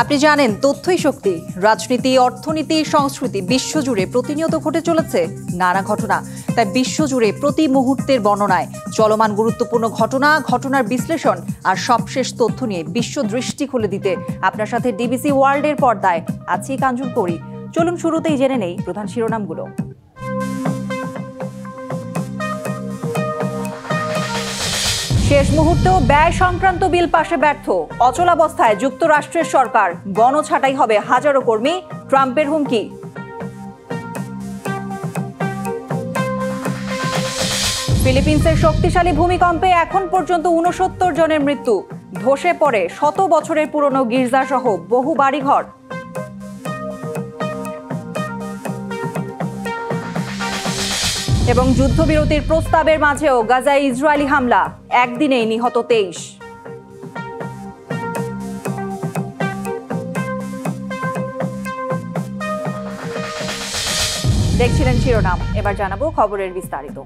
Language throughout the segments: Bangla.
আপনি জানেন তথ্যই শক্তি। রাজনীতি, অর্থনীতি, সংস্কৃতি বিশ্বজুড়ে প্রতিনিয়ত ঘটে চলেছে নানা ঘটনা। তাই বিশ্বজুড়ে প্রতি মুহূর্তের বর্ণনায় চলমান গুরুত্বপূর্ণ ঘটনার বিশ্লেষণ আর সবশেষ তথ্য নিয়ে বিশ্ব দৃষ্টি খুলে দিতে আপনার সাথে ডিবিসি ওয়ার্ল্ডের পর্দায় আছি কাঞ্চন করি। চলুন শুরুতেই জেনে নেই প্রধান শিরোনামগুলো। শেষ মুহূর্তেও ব্যয় সংক্রান্ত বিল পাশে ব্যর্থ, অচলাবস্থায় যুক্তরাষ্ট্রের সরকার, গণছাঁটাই হবে হাজারো কর্মী, ট্রাম্পের হুমকি। ফিলিপিন্সের শক্তিশালী ভূমিকম্পে এখন পর্যন্ত ৬৯ জনের মৃত্যু, ধসে পড়ে শত বছরের পুরনো গির্জা সহ বহু বাড়িঘর। এবং যুদ্ধবিরতির প্রস্তাবের মাঝেও গাজায় ইসরায়েলি হামলা, একদিনেই নিহত ২৩। দেখছিলেন শিরোনাম, এবার জানাবো খবরের বিস্তারিত।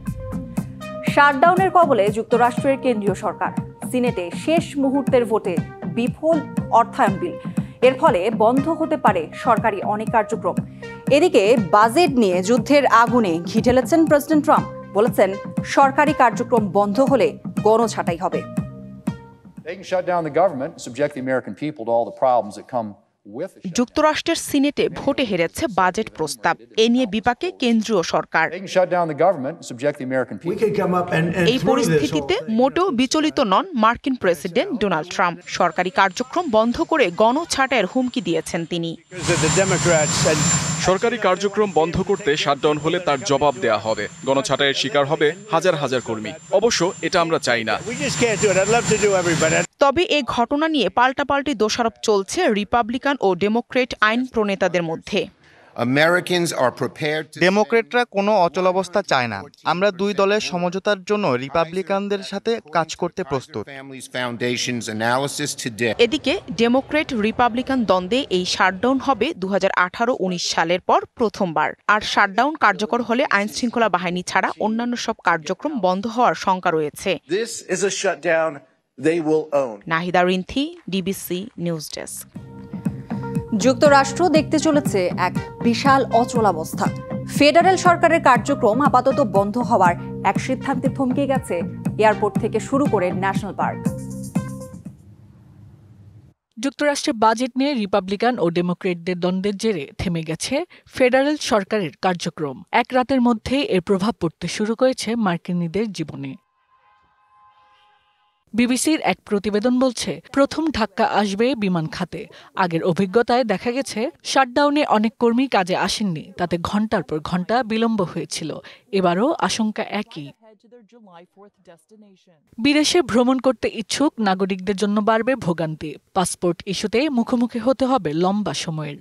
শাটডাউনের কবলে যুক্তরাষ্ট্রের কেন্দ্রীয় সরকার, সিনেটে শেষ মুহূর্তের ভোটে বিফল অর্থায়ন বিল। এর ফলে বন্ধ হতে পারে সরকারি অনেক কার্যক্রম। এদিকে বাজেট নিয়ে যুদ্ধের আগুনে ঘি ঢেলেছেন প্রেসিডেন্ট ট্রাম্প, বলেছেন সরকারি কার্যক্রম বন্ধ হলে গণছাঁটাই হবে। যুক্তরাষ্ট্রের সিনেটে ভোটে হেরেছে বাজেট প্রস্তাব, এ নিয়ে বিপাকে কেন্দ্রীয় সরকার। এই পরিস্থিতিতে মোটেও বিচলিত নন মার্কিন প্রেসিডেন্ট ডোনাল্ড ট্রাম্প। সরকারি কার্যক্রম বন্ধ করে গণছাঁটাইয়ের হুমকি দিয়েছেন তিনি। সরকারি কার্যক্রম বন্ধ করতে শাটডাউন হলে তার জবাব দেয়া হবে। গণছাঁটাইয়ের শিকার হবে হাজার হাজার কর্মী। অবশ্য এটা আমরা চাই না। তবে এই ঘটনা নিয়ে পাল্টাপাল্টি দোষারোপ চলছে রিপাবলিকান ও ডেমোক্রেট আইন প্রণেতাদের মধ্যে। ডেমোক্রেটরা কোনো অচলাবস্থা চায় না। আমরা দুই দলের সমঝোতার জন্য রিপাবলিকানদের সাথে কাজ করতে প্রস্তুত। এদিকে ডেমোক্রেট রিপাবলিকান দ্বন্দ্বে এই শাটডাউন হবে ২০১৮-১৯ সালের পর প্রথমবার। আর শাটডাউন কার্যকর হলে আইন শৃঙ্খলা বাহিনী ছাড়া অন্যান্য সব কার্যক্রম বন্ধ হওয়ার শঙ্কা রয়েছে। Nahida Rinthi, DBC news desk. যুক্তরাষ্ট্র দেখতে চলেছে এক বিশাল অচলাবস্থা। ফেডারেল সরকারের কার্যক্রম আপাতত বন্ধ হওয়ার এক সিদ্ধান্তে থমকে গেছে এয়ারপোর্ট থেকে শুরু করে ন্যাশনাল পার্ক। যুক্তরাষ্ট্রের বাজেট নিয়ে রিপাবলিকান ও ডেমোক্রেটদের দ্বন্দ্বের জেরে থেমে গেছে ফেডারেল সরকারের কার্যক্রম। এক রাতের মধ্যেই এর প্রভাব পড়তে শুরু করেছে মার্কিনীদের জীবনে। বিবিসির এক প্রতিবেদন বলছে, প্রথম ধাক্কা আসবে বিমান খাতে। আগের অভিজ্ঞতায় দেখা গেছে শাটডাউনে অনেক কর্মী কাজে আসেননি, তাতে ঘণ্টার পর ঘণ্টা বিলম্ব হয়েছিল। এবারও আশঙ্কা একই। বিদেশে ভ্রমণ করতে ইচ্ছুক নাগরিকদের জন্য বাড়বে ভোগান্তি। পাসপোর্ট ইস্যুতে মুখোমুখি হতে হবে লম্বা সময়ের।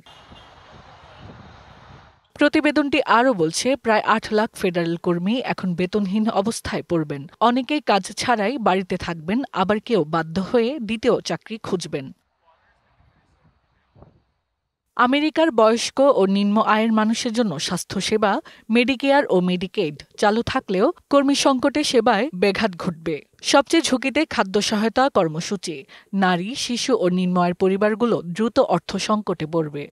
প্রতিবেদনটি আরও বলছে, প্রায় ৮ লাখ ফেডারেল কর্মী এখন বেতনহীন অবস্থায় পড়বেন। অনেকেই কাজ ছাড়াই বাড়িতে থাকবেন, আবার কেউ বাধ্য হয়ে দ্বিতীয় চাকরি খুঁজবেন। আমেরিকার বয়স্ক ও নিম্ন আয়ের মানুষের জন্য স্বাস্থ্যসেবা, মেডিকেয়ার ও মেডিকেড চালু থাকলেও কর্মী সংকটে সেবায় ব্যাঘাত ঘটবে। সবচেয়ে ঝুঁকিতে খাদ্য সহায়তা কর্মসূচি। নারী, শিশু ও নিম্ন আয়ের পরিবারগুলো দ্রুত অর্থ সংকটে পড়বে।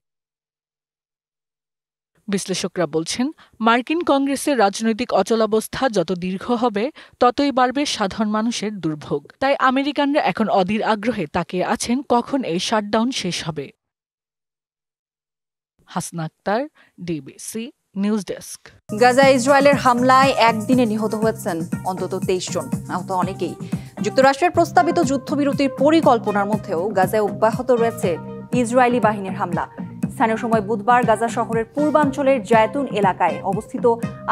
বিশ্লেষকরা বলছেন, মার্কিন কংগ্রেসের রাজনৈতিক অচলাবস্থা যত দীর্ঘ হবে ততই বাড়বে সাধারণ মানুষের দুর্ভোগ। তাই আমেরিকানরা এখন অধীর আগ্রহে তাকিয়ে আছেন কখন এই শাটডাউন শেষ হবে। Hasna Akter, DBC news desk. গাজায় ইসরায়েলের হামলায় একদিনে নিহত হয়েছেন অন্তত ২৩ জন, আহত অনেকেই। যুক্তরাষ্ট্রের প্রস্তাবিত যুদ্ধবিরতির পরিকল্পনার মধ্যেও গাজায় অব্যাহত রয়েছে ইসরায়েলি বাহিনীর হামলা। স্থানীয় সময় বুধবার গাজা শহরের পূর্বাঞ্চলের জায়তুন এলাকায় অবস্থিত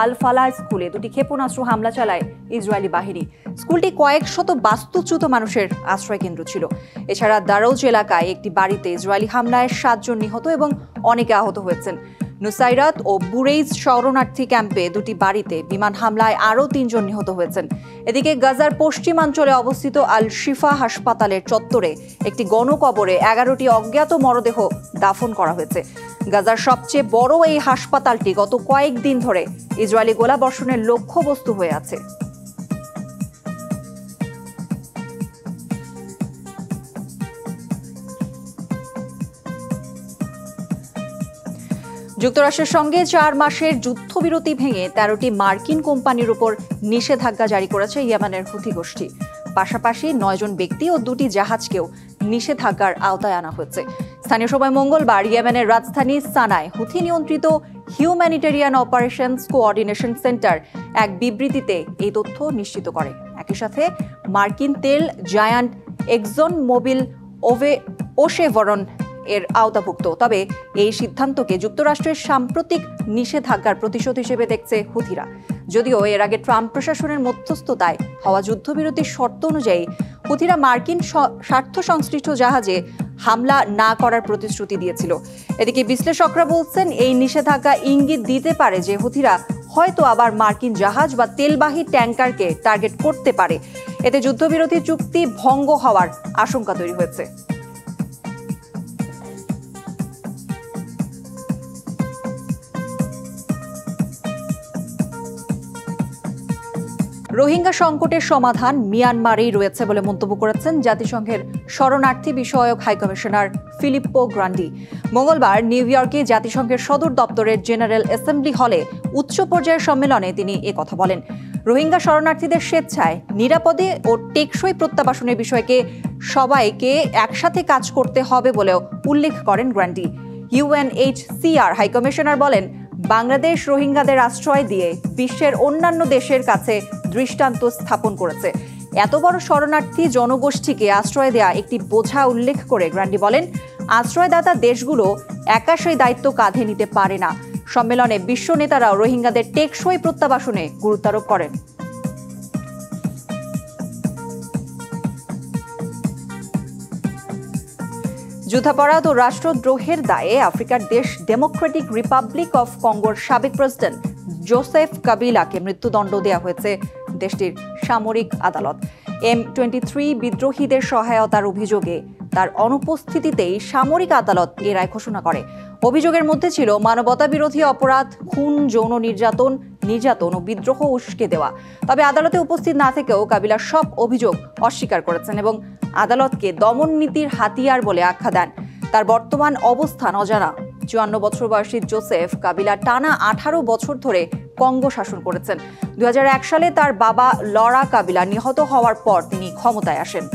আল ফালাহ স্কুলে দুটি ক্ষেপণাস্ত্র হামলা চালায় ইসরায়েলি বাহিনী। স্কুলটি কয়েক শত বাস্তুচ্যুত মানুষের আশ্রয় কেন্দ্র ছিল। এছাড়া দারৌজ এলাকায় একটি বাড়িতে ইসরায়েলি হামলায় ৭ জন নিহত এবং অনেকে আহত হয়েছেন। নুসাইরাত ও বুরেইজ শরণার্থী ক্যাম্পে দুটি বাড়িতে বিমান হামলায় আরও ৩ জন নিহত হয়েছেন। এদিকে গাজার পশ্চিমাঞ্চলে অবস্থিত আল শিফা হাসপাতালের চত্বরে একটি গণকবরে ১১টি অজ্ঞাত মরদেহ দাফন করা হয়েছে। গাজার সবচেয়ে বড় এই হাসপাতালটি গত কয়েকদিন ধরে ইসরায়েলি গোলাবর্ষণের লক্ষ্যবস্তু হয়ে আছে। যুক্তরাষ্ট্রের সঙ্গে 4 মাসের যুদ্ধবিরতি ভেঙে 13টি মার্কিন কোম্পানির উপর নিষেধাজ্ঞা জারি করেছে ইয়েমেনের হুথি গোষ্ঠী। পাশাপাশি 9 জন ব্যক্তি ও 2টি জাহাজকেও নিষেধাজ্ঞার আওতায় আনা হয়েছে। স্থানীয় সময় মঙ্গলবার ইয়েমেনের রাজধানী সানায় হুথি নিয়ন্ত্রিত হিউম্যানিটেরিয়ান অপারেশনস কোঅর্ডিনেশন সেন্টার এক বিবৃতিতে এই তথ্য নিশ্চিত করে। একই সাথে মার্কিন তেল জায়ান্ট এক্সন মোবিল ওশেভরন এর আওতাভুক্ত। তবে এই সিদ্ধান্তকে যুক্তরাষ্ট্রের সাম্প্রতিক নিষেধাজ্ঞার প্রতিশোধ হিসেবে দেখছে হুথিরা। যদিও এর আগে ট্রাম্প প্রশাসনের মধ্যস্থতায় হওয়া যুদ্ধবিরতির শর্ত অনুযায়ী হুথিরা মার্কিন স্বার্থ সংশ্লিষ্ট জাহাজে হামলা না করার প্রতিশ্রুতি দিয়েছিল। এদিকে বিশ্লেষকরা বলছেন এই নিষেধাজ্ঞা ইঙ্গিত দিতে পারে যে হুথিরা হয়তো আবার মার্কিন জাহাজ বা তেলবাহী ট্যাঙ্কারকে টার্গেট করতে পারে। এতে যুদ্ধবিরতি চুক্তি ভঙ্গ হওয়ার আশঙ্কা তৈরি হয়েছে। রোহিঙ্গা সংকটের সমাধান মিয়ানমারেই রয়েছে বলে মন্তব্য করেছেন জাতিসংঘের শরণার্থী বিষয়ক হাইকমিশনার ফিলিপ্পো গ্রান্ডি। মঙ্গলবার নিউ ইয়র্কে জাতিসংঘের সদর দপ্তরের জেনারেল অ্যাসেম্বলি হলে উচ্চ পর্যায়ের সম্মেলনে তিনি কথা বলেন। রোহিঙ্গা শরণার্থীদের স্বেচ্ছায় নিরাপদে ও টেকসই প্রত্যাবাসনের বিষয়কে সবাইকে একসাথে কাজ করতে হবে বলেও উল্লেখ করেন গ্রান্ডি। ইউএনএইচসিআর হাইকমিশনার বলেন, বাংলাদেশ রোহিঙ্গাদের আশ্রয় দিয়ে বিশ্বের অন্যান্য দেশের কাছে দৃষ্টান্ত স্থাপন করেছে। এত বড় শরণার্থী জনগোষ্ঠীকে আশ্রয় দেয়া একটি বোঝা উল্লেখ করে গ্রান্ডি বলেন, আশ্রয়দাতা দেশগুলো একা সেই দায়িত্ব কাঁধে নিতে পারে না। সম্মেলনে বিশ্ব নেতারাও রোহিঙ্গাদের টেকসই প্রত্যাবাসনে গুরুত্ব আরোপ করেন। যুদ্ধাপরাধ ও রাষ্ট্রদ্রোহের দায়ে আফ্রিকার দেশ ডেমোক্রেটিক রিপাবলিক অফ কঙ্গোর সাবেক প্রেসিডেন্ট জোসেফ কাবিলাকে মৃত্যুদণ্ড দেওয়া হয়েছে দেশটির সামরিক আদালত। M23 বিদ্রোহীদের সহায়তার অভিযোগে তার অনুপস্থিতিতেই সামরিক আদালত এ রায় ঘোষণা করে। অভিযোগের মধ্যে ছিল মানবতাবিরোধী অপরাধ, খুন, যৌন নির্যাতন ও বিদ্রোহ উস্কে দেওয়া। তবে আদালতে উপস্থিত না থেকেও কাবিলা সব অভিযোগ অস্বীকার করেছেন এবং আদালতকে দমন নীতির হাতিয়ার বলে আখ্যা দেন। তার বর্তমান অবস্থান অজানা। 54 বছর বয়সী জোসেফ কাবিলা টানা 18 বছর ধরে কঙ্গো শাসন করেছেন। 2001 সালে তার বাবা লরা কাবিলা নিহত হওয়ার পর তিনি ক্ষমতায় আসেন।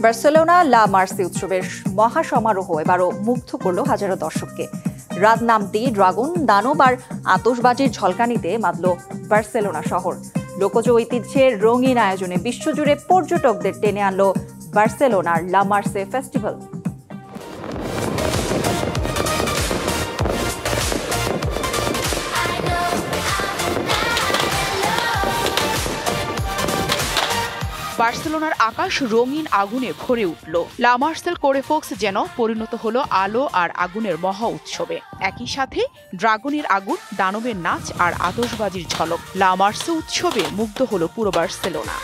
বার্সেলোনা লা মার্সি উৎসবের মহাসমারোহ এবারও মুগ্ধ করল হাজারো দর্শককে। রাত নামতেই ড্রাগন, দানব আর আতশবাজির ঝলকানিতে মাতল বার্সেলোনা শহর। লোকজ ঐতিহ্যের রঙিন আয়োজনে বিশ্বজুড়ে পর্যটকদের টেনে আনলো বার্সেলোনার লা মার্সে ফেস্টিভ্যাল। বার্সেলোনার আকাশ রঙিন আগুনে ভরে উঠল। লা মার্সেল কোরেফোক্স যেন পরিণত হলো আলো আর আগুনের মহা উৎসবে। একই সাথে ড্রাগনের আগুন, দানবের নাচ আর আতশবাজির ঝলক। লা মার্সে উৎসবে মুগ্ধ হলো পুরো বার্সেলোনা।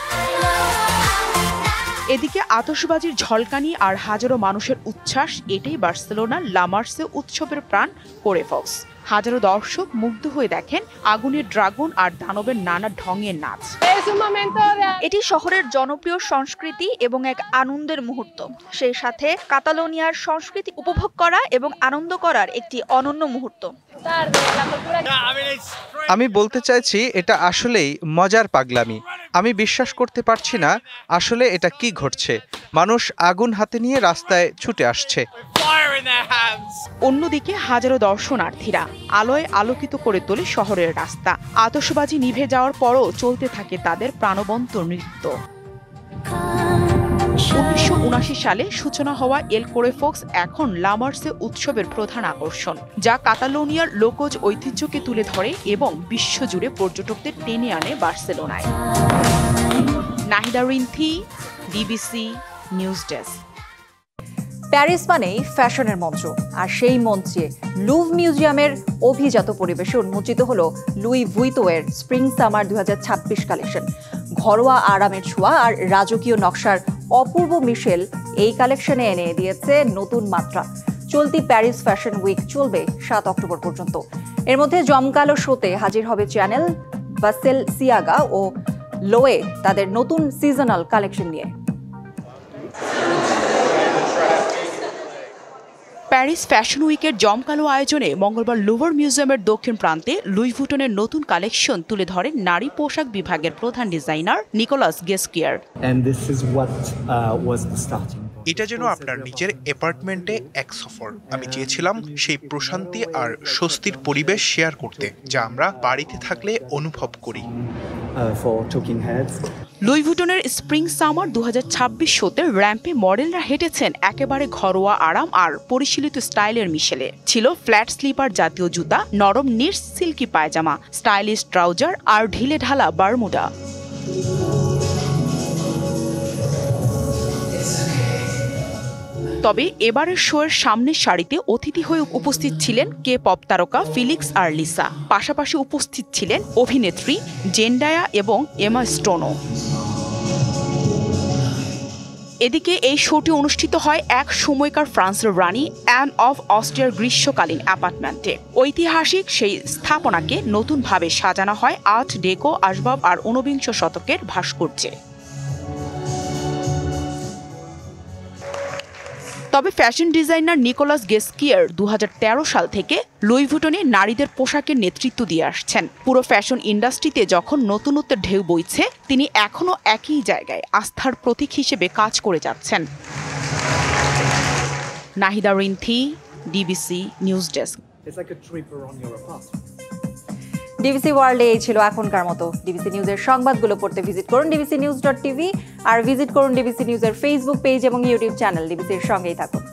এদিকে আতশবাজির ঝলকানি আর হাজারো মানুষের উচ্ছ্বাস, এটাই বার্সেলোনার লা মার্সে উৎসবের প্রাণ কোরেফোক্স। হাজারো দর্শক মুগ্ধ হয়ে দেখেন আগুনের ড্রাগন আর দানবের নানা ঢঙের নাচ। এটি শহরের জনপ্রিয় সংস্কৃতি এবং এক আনন্দের মুহূর্ত। সেই সাথে কাতালোনিয়ার সংস্কৃতি উপভোগ করা এবং আনন্দ করার একটি অনন্য মুহূর্ত। আমি বলতে চাইছি, এটা আসলেই মজার পাগলামি। আমি বিশ্বাস করতে পারছি না আসলে এটা কি ঘটছে। মানুষ আগুন হাতে নিয়ে রাস্তায় ছুটে আসছে। অন্যদিকে হাজারো দর্শনার্থীরা আলোয় আলোকিত করে তোলে শহরের রাস্তা। আতশবাজি নিভে যাওয়ার পরও চলতে থাকে তাদের প্রাণবন্ত নৃত্য। 1979 সালে সূচনা হওয়া এল কোরেফোক্স এখন লা মার্সে উৎসবের প্রধান আকর্ষণ, যা কাতালোনিয়ার লোকজ ঐতিহ্যকে তুলে ধরে এবং বিশ্বজুড়ে পর্যটকদের টেনে আনে বার্সেলোনায়। Nahida Rinthi, BBC news desk. Paris মানেই ফ্যাশনের মঞ্চ, আর সেই মঞ্চে লুভ মিউজিয়ামের অভিজাত পরিবেশে উন্মোচিত হলো লুই ভুইতোয়ের স্প্রিং সামার 2026 কালেকশন। ঘরোয়া আরামের ছোঁয়া আর রাজকীয় নকশার অপূর্ব মিশেল এই কালেকশনে এনে দিয়েছে নতুন মাত্রা। চলতি প্যারিস ফ্যাশন উইক চলবে 7 অক্টোবর পর্যন্ত। এর মধ্যে জমকালো শোতে হাজির হবে চ্যানেল, বাসেল সিয়াগা ও লোয়ে তাদের নতুন সিজনাল কালেকশন নিয়ে। প্যারিস ফ্যাশন উইকের জমকালো আয়োজনে মঙ্গলবার লুভর মিউজিয়ামের দক্ষিণ প্রান্তে লুই ভুটনের নতুন কালেকশন তুলে ধরেন নারী পোশাক বিভাগের প্রধান ডিজাইনার নিকোলাস গেস্কিয়ার। এটা যেন আপনার নিজের অ্যাপার্টমেন্টে এক সফর। আমি চেয়েছিলাম সেই প্রশান্তি আর স্বস্তির পরিবেশ শেয়ার করতে, যা আমরা বাড়িতে থাকলে অনুভব করি। লুই ভুটনের স্প্রিং সামার 2026 শোতে র্যাম্পে মডেলরা হেঁটেছেন একেবারে ঘরোয়া আরাম আর পরিশীলিত স্টাইলের মিশেলে। ছিল ফ্ল্যাট স্লিপার জাতীয় জুতা, নরম নিটস সিল্কি পায়জামা, স্টাইলিশ ট্রাউজার আর ঢিলে ঢালা বারমুডা। তবে এবারের শোয়ের সামনের সারিতে অতিথি হয়ে উপস্থিত ছিলেন কে পপ তারকা ফিলিক্স আর লিসা। পাশাপাশি উপস্থিত ছিলেন অভিনেত্রী জেন্ডায়া এবং এমা স্টোনও। এদিকে এই শোটি অনুষ্ঠিত হয় এক সময়কার ফ্রান্সের রানী অ্যান অফ অস্ট্রিয়ার গ্রীষ্মকালীন অ্যাপার্টমেন্টে। ঐতিহাসিক সেই স্থাপনাকে নতুনভাবে সাজানো হয় আর্ট ডেকো আসবাব আর ঊনবিংশ শতকের ভাস্কর্যে। তবে ফ্যাশন ডিজাইনার নিকোলাস গেস্কিয়ার 2013 সাল থেকে লুই ভুটনে নারীদের পোশাকের নেতৃত্ব দিয়ে আসছেন। পুরো ফ্যাশন ইন্ডাস্ট্রিতে যখন নতুনত্বের ঢেউ বইছে, তিনি এখনও একই জায়গায় আস্থার প্রতীক হিসেবে কাজ করে যাচ্ছেন। Nahida Rinthi, DBC news desk. DBC ওয়ার্ল্ডে এই ছিল এখনকার মতো। ডিবিসি নিউজের সংবাদগুলো পড়তে ভিজিট করুন dbcnews.tv আর ভিজিট করুন ডিবিসি নিউজের ফেসবুক পেজ এবং ইউটিউব চ্যানেল। ডিবিসির সঙ্গেই থাকুন।